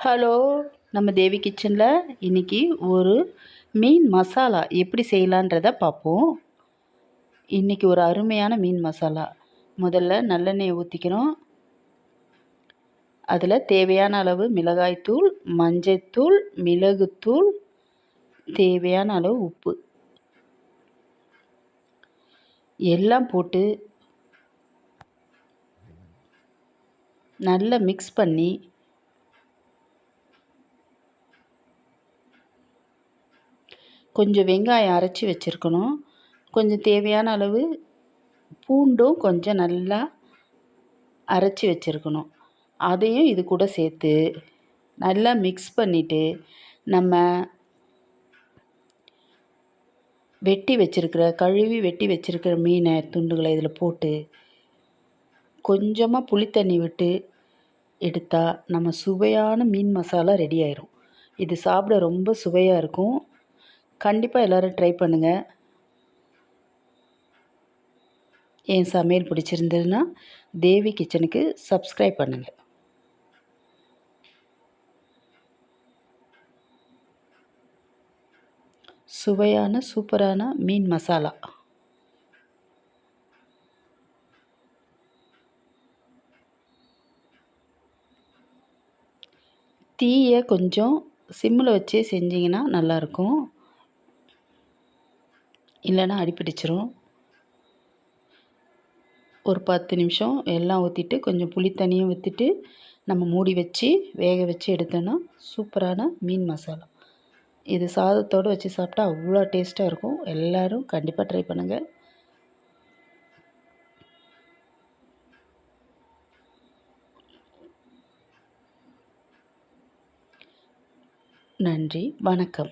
Hello, நம்ம தேவி கிச்சனில் இன்றைக்கி ஒரு மீன் மசாலா எப்படி செய்யலான்றதை பார்ப்போம். இன்றைக்கி ஒரு அருமையான மீன் மசாலா. முதல்ல நல்லெண்ணெயை ஊற்றிக்கிறோம். அதில் தேவையான அளவு மிளகாய்த்தூள், மஞ்சள்தூள், மிளகுத்தூள், தேவையான அளவு உப்பு எல்லாம் போட்டு நல்லா மிக்ஸ் பண்ணி கொஞ்சம் வெங்காயம் அரைச்சி வச்சுருக்கணும். கொஞ்சம் தேவையான அளவு பூண்டும் கொஞ்சம் நல்லா அரைச்சி வச்சுருக்கணும். அதையும் இது கூட சேர்த்து நல்லா மிக்ஸ் பண்ணிவிட்டு நம்ம கழுவி வெட்டி வச்சுருக்கிற மீனை துண்டுகளை இதில் போட்டு கொஞ்சமாக புளித்தண்ணி விட்டு எடுத்தால் நம்ம சுவையான மீன் மசாலா ரெடி ஆயிரும். இது சாப்பிட ரொம்ப சுவையாக இருக்கும். கண்டிப்பாக எல்லோரும் ட்ரை பண்ணுங்கள். என் சமையல் பிடிச்சிருந்ததுன்னா தேவி கிச்சனுக்கு சப்ஸ்கிரைப் பண்ணுங்கள். சுவையான சூப்பரான மீன் மசாலா. தீயை கொஞ்சம் சிம்மில் வச்சு செஞ்சிங்கன்னா நல்லாயிருக்கும், இல்லைன்னா அடிப்பிடிச்சிரும். ஒரு 10 நிமிஷம் எல்லாம் ஊற்றிட்டு கொஞ்சம் புளி தண்ணியும் ஊற்றிட்டு நம்ம மூடி வச்சு வேக வச்சு எடுத்தோன்னா சூப்பரான மீன் மசாலா. இது சாதத்தோடு வச்சு சாப்பிட்டா அவ்வளோ டேஸ்ட்டாக இருக்கும். எல்லோரும் கண்டிப்பாக ட்ரை பண்ணுங்கள். நன்றி, வணக்கம்.